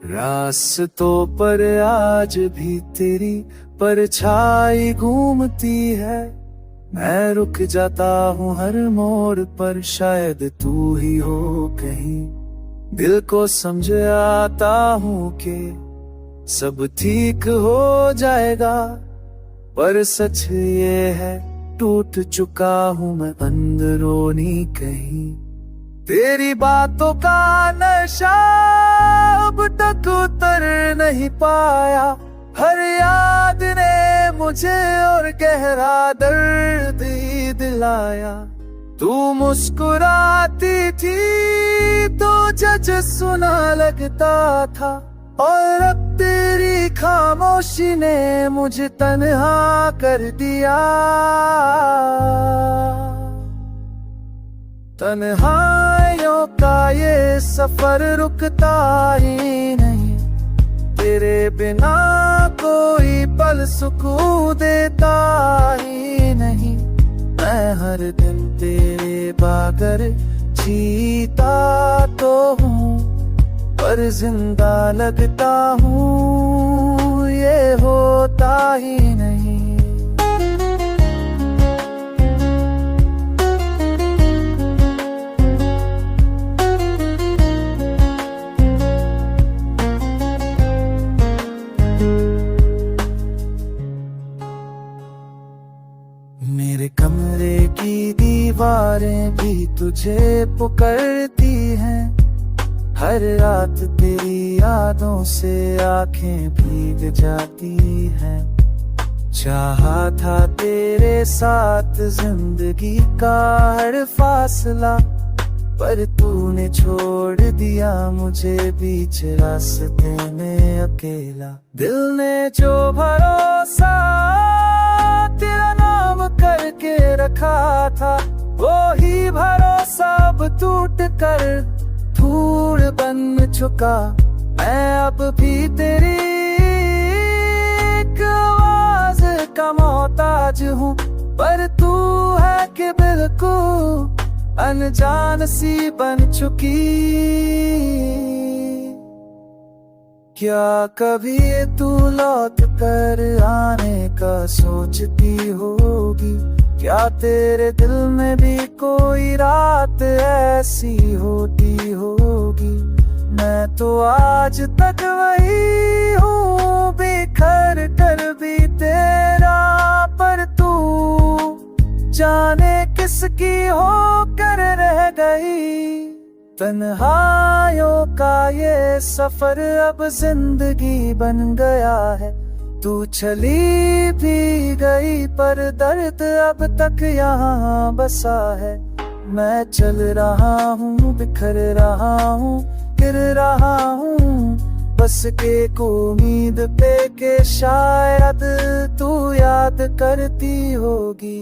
रास्तों पर आज भी तेरी परछाई घूमती है। मैं रुक जाता हूँ हर मोड़ पर, शायद तू ही हो कहीं। दिल को समझ आता हूँ कि सब ठीक हो जाएगा, पर सच ये है टूट चुका हूँ मैं अंदरूनी कहीं। तेरी बातों का नशा अब तक उतर नहीं पाया। हर याद ने मुझे और गहरा दर्द ही दिलाया। तू मुस्कुराती थी तो जज सुना लगता था, और अब तेरी खामोशी ने मुझे तन्हा कर दिया। तन्हाइयों का ये सफर रुकता ही नहीं, तेरे बिना कोई पल सुकून देता ही नहीं। मैं हर दिन तेरे बगैर जीता तो हूँ, पर जिंदा लगता हूँ ये होता ही नहीं। मेरे कमरे की दीवारें भी तुझे पुकारती हैं। हर रात तेरी यादों से आंखें भीग जाती हैं। चाहा था तेरे साथ जिंदगी का हर फासला, पर तूने छोड़ दिया मुझे बीच रास्ते में अकेला। दिल ने जो भरोसा तेरा नाम करके रखा था, वो ही भरोसा अब टूट कर धूल बन चुका। मैं अब भी तेरी एक आवाज का मोहताज हूँ, पर तू है कि बिल्कुल अनजान सी बन चुकी। क्या कभी तू लौट कर आने का सोचती होगी? क्या तेरे दिल में भी कोई रात ऐसी होती होगी? मैं तो आज तक वही हूँ बिखर कर भी तेरा, पर तू जाने किसकी होकर रह गई। तन्हाइयों का ये सफर अब जिंदगी बन गया है। तू चली भी गई पर दर्द अब तक यहाँ बसा है। मैं चल रहा हूँ, बिखर रहा हूँ, गिर रहा हूँ, बस एक उम्मीद पे के शायद तू याद करती होगी।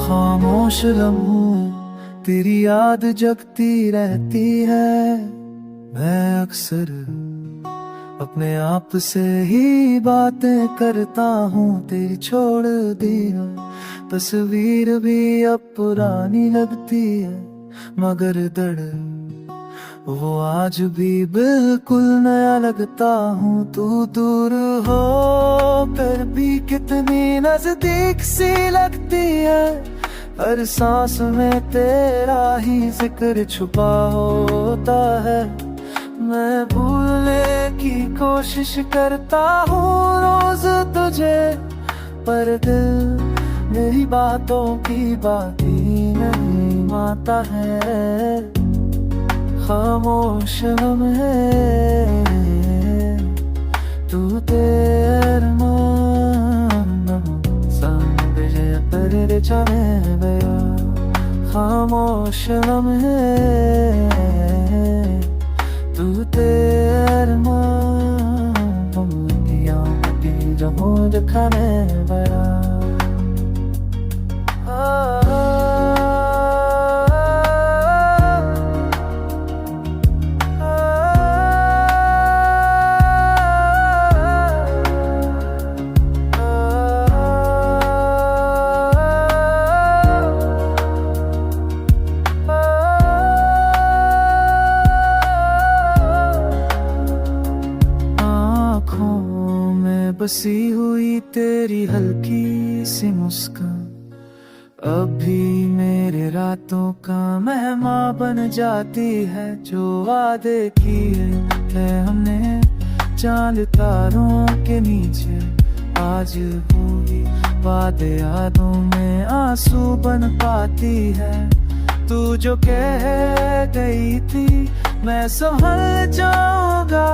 खामोश लम्हों तेरी याद जगती रहती है। मैं अक्सर अपने आप से ही बातें करता हूँ। तेरी छोड़ दी है तस्वीर भी अब पुरानी लगती है, मगर दर्द वो आज भी बिल्कुल नया लगता हूँ। तू दूर हो कर भी कितनी नजदीक सी लगती है। हर सांस में तेरा ही जिक्र छुपा होता है। मैं भूलने की कोशिश करता हूँ रोज तुझे, पर दिल मेरी बातों की बात ही नहीं मानता है। खामोश लम्हे तू तेरे तेरे जाने गया। खामोश लम्हे तू तेरे जमूद खाने बड़ा बसी हुई तेरी हल्की सी मुस्कान अभी मेरे रातों का मेहमान बन जाती है। जो वादे किए थे हमने चांद तारों के नीचे, आज हुई वादे यादों में आंसू बन पाती है। तू जो कह गई थी मैं संभल जाऊंगा,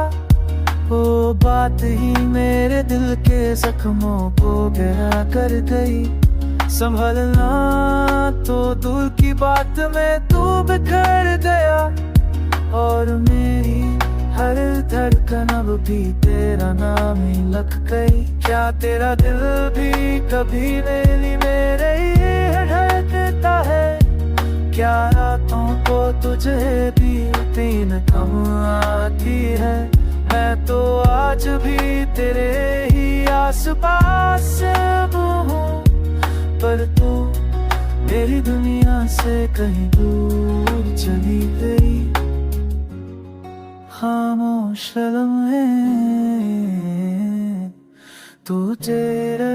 वो बात ही मेरे दिल के जख्मों को गहरा कर गई। संभलना तो दूर की बात में तू बिखर गया, और मेरी हर धड़कन अब भी तेरा नाम ही लग गई। क्या तेरा दिल भी कभी मेरे ही धड़कता है? क्या रातों को तुझे भी तीन कम आती है? मैं तो आज भी तेरे ही आसपास हूँ, पर तू मेरी दुनिया से कहीं दूर चली गई। खामोश लम्हे तू तेरे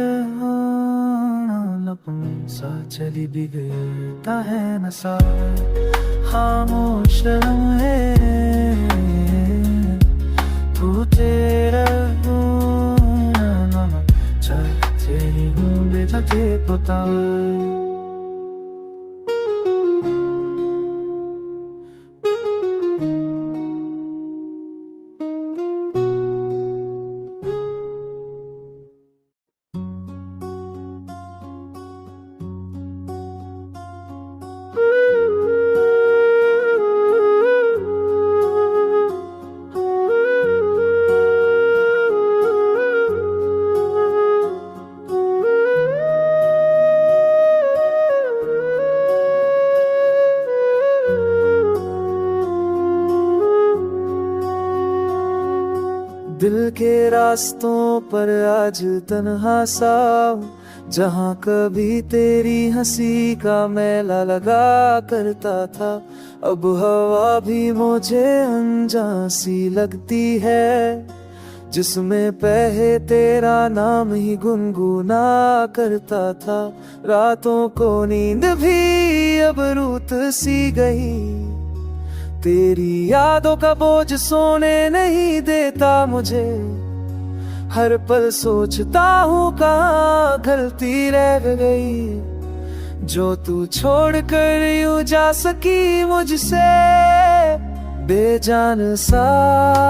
लपन सा चली बिगड़ता है नशा। खामोश लम्हे तू तेरा तेरी बेटा के पता। दिल के रास्तों पर आज तन्हा सा, जहाँ कभी तेरी हंसी का मेला लगा करता था। अब हवा भी मुझे अनजान सी लगती है, जिसमें पहले तेरा नाम ही गुनगुना करता था। रातों को नींद भी अब रूठ सी गई, तेरी यादों का बोझ सोने नहीं देता मुझे। हर पल सोचता हूँ कहाँ गलती रह गई, जो तू छोड़ कर यूं जा सकी मुझसे। बेजान सा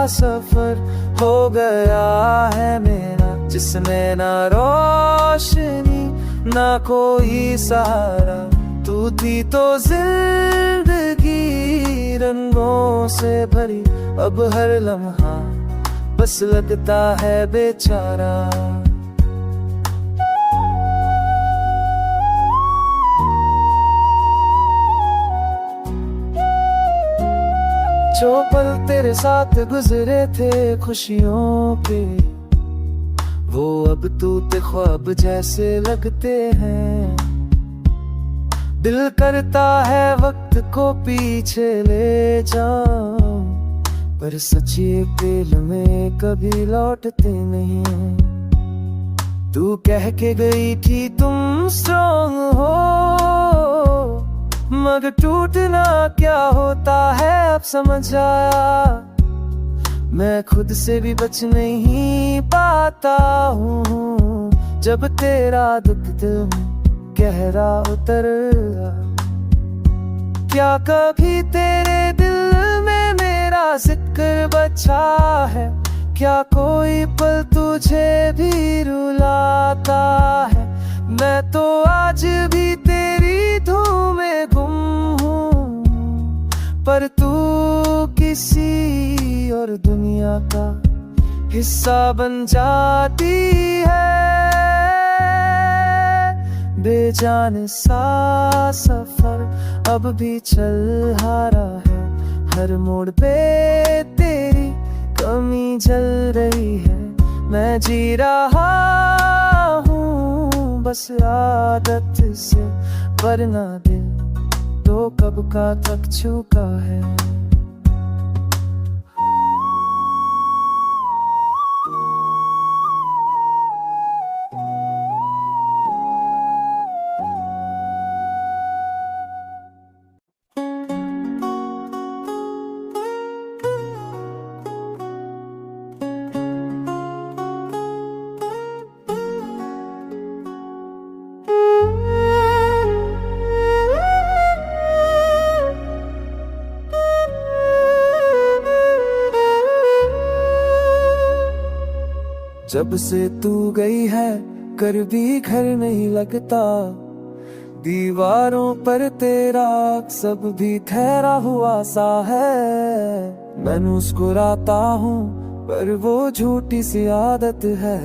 सफर हो गया है मेरा, जिसमें ना रोशनी ना कोई सहारा। तू थी तो जिंदगी रंगों से भरी, अब हर लम्हा बस लगता है बेचारा। जो पल तेरे साथ गुजरे थे खुशियों के, वो अब टूटे ख्वाब जैसे लगते हैं। दिल करता है वक्त को पीछे ले जाऊं, पर सच्ची दिल में कभी लौटते नहीं। तू कह के गई थी तुम स्ट्रॉन्ग हो, मगर टूटना क्या होता है अब समझ आया। मैं खुद से भी बच नहीं पाता हूँ, जब तेरा दुख दिल में गहरा उतर। क्या कभी तेरे दिल में मेरा जिक्र बचा है? क्या कोई पल तुझे भी रुलाता है? मैं तो आज भी तेरी धूम में गुम हूँ, पर तू किसी और दुनिया का हिस्सा बन जाती है। बेजान सा सफर अब भी चल रहा है, हर मोड़ पे तेरी कमी जल रही है। मैं जी रहा हूँ बस आदत से, वरना दिल तो कब का थक चुका है। जब से तू गई है कर भी घर नहीं लगता, दीवारों पर तेरा सब भी ठहरा हुआ सा है। मैं मुस्कुराता हूँ पर वो झूठी सी आदत है,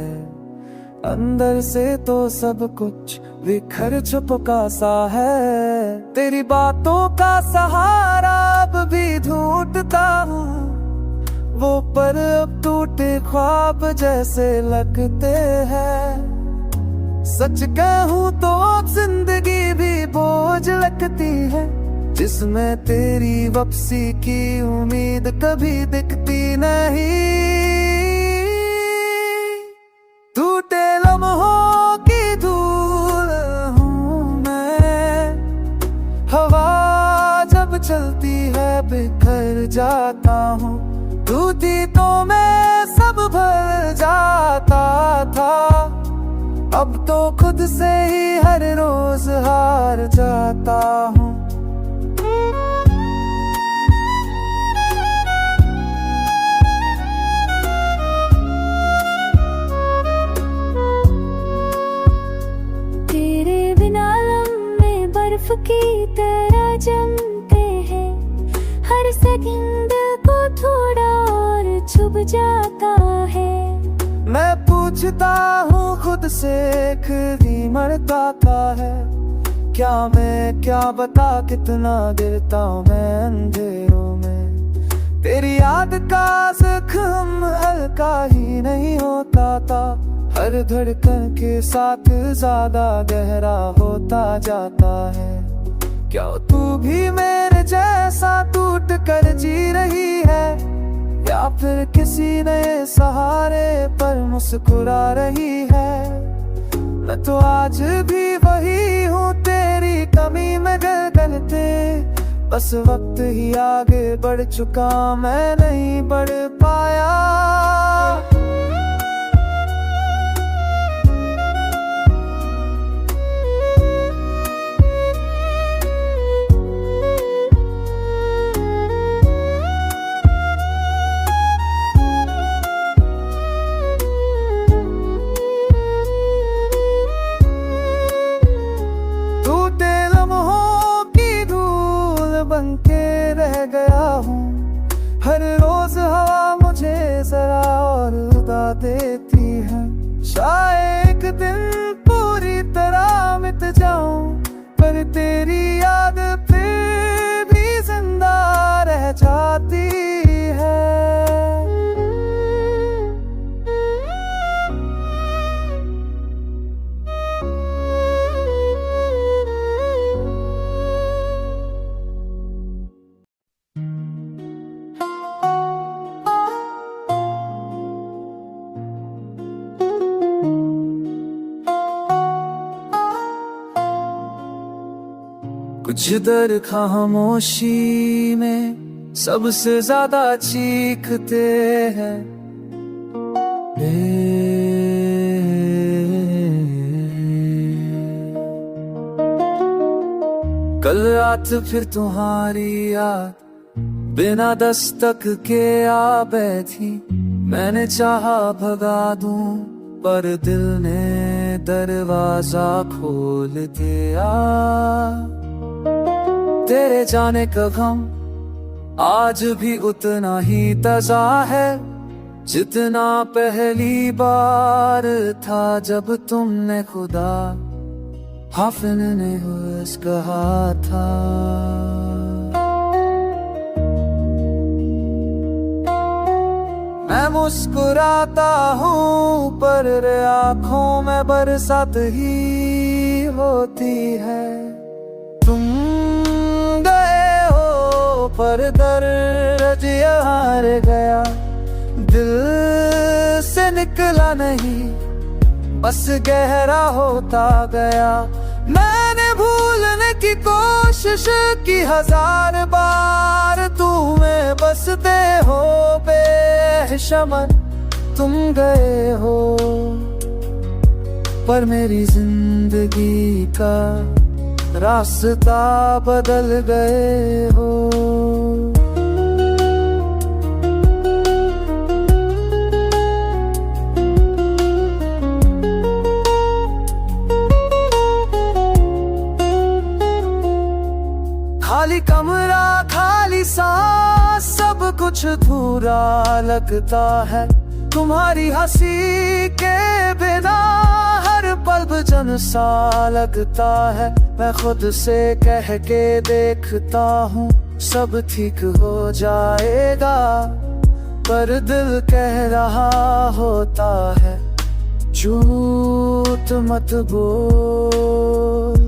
अंदर से तो सब कुछ बिखर चुका सा है। तेरी बातों का सहारा अब भी ढूंढता हूँ, वो पर अब टूटे ख्वाब जैसे लगते हैं। सच कहूँ तो अब जिंदगी भी बोझ लगती है, जिसमें तेरी वापसी की उम्मीद कभी दिखती नहीं। टूटे लम्हों की धूल हूँ मैं, हवा जब चलती है बिखर जाता हूँ। तू थी तो मैं सब भर जाता था, अब तो खुद से ही हर रोज हार जाता हूँ। तेरे बिना लम्हे बर्फ की तरह जमते हैं, हर सेकंड को थोड़ा और छुप जाता है। मैं पूछता हूँ खुद से खुद ही मरता का है, क्या बता कितना गिरता हूँ मैं अंधेरों में। तेरी याद का जख्म हल्का ही नहीं होता था, हर धड़कन के साथ ज्यादा गहरा होता जाता है। क्या तू भी मेरे जैसा टूट कर जी रही है, या फिर किसी नए सहारे पर मुस्कुरा रही है। मैं तो आज भी वही हूँ तेरी कमी में गलते, बस वक्त ही आगे बढ़ चुका मैं नहीं बढ़ पाया। बनके रह गया हूँ, हर रोज हवा मुझे जरा और रुला देती है। शायद एक दिन पूरी तरह मिट जाऊं, पर तेरी याद फिर भी जिंदा रह जाती है। कुछ दर खामोशी में सबसे ज्यादा चीखते हैं। कल रात फिर तुम्हारी याद बिना दस्तक के आ बैठी, मैंने चाहा भगा दूं पर दिल ने दरवाजा खोल दिया। तेरे जाने का गम आज भी उतना ही ताजा है जितना पहली बार था जब तुमने खुदा हाफिज ने हुस कहा था। मैं मुस्कुराता हूँ पर आँखों में बरसात ही होती है। तुम गए हो पर दर्द यहाँ रह गया, दिल से निकला नहीं बस गहरा होता गया। मैंने भूलने की कोशिश की 1000 बार, तुम्हें बसते हो बेशमन तुम गए हो, पर मेरी जिंदगी का रास्ता बदल गए हो। खाली कमरा खाली सांस सब कुछ अधूरा लगता है। तुम्हारी हंसी के बिना हर पल बेजान सा लगता है। मैं खुद से कह के देखता हूँ सब ठीक हो जाएगा, पर दिल कह रहा होता है झूठ मत बोल।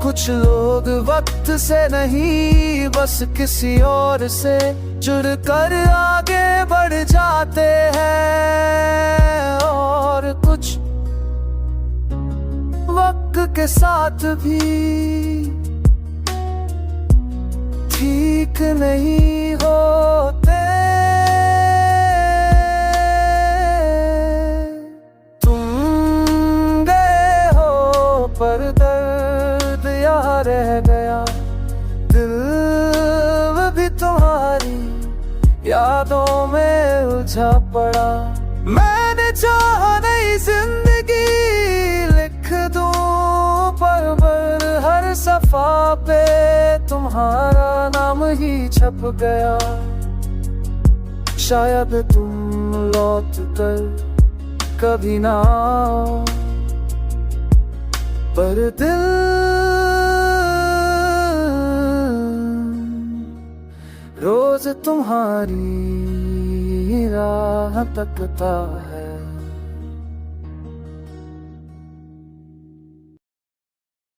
कुछ लोग वक्त से नहीं बस किसी और से जुड़ कर आगे बढ़ जाते हैं, और कुछ वक्त के साथ भी ठीक नहीं होते। तुम गए हो पर दर्द यहाँ रह गया, दिल भी तुम्हारी यादों में उलझा पड़ा। मैंने चाहा नई जिंदगी लिख दूं पर हर सफा पे तुम्हारा नाम ही छप गया। शायद तुम लौट कर कभी ना आओ, पर दिल रोज तुम्हारी राह तकता है।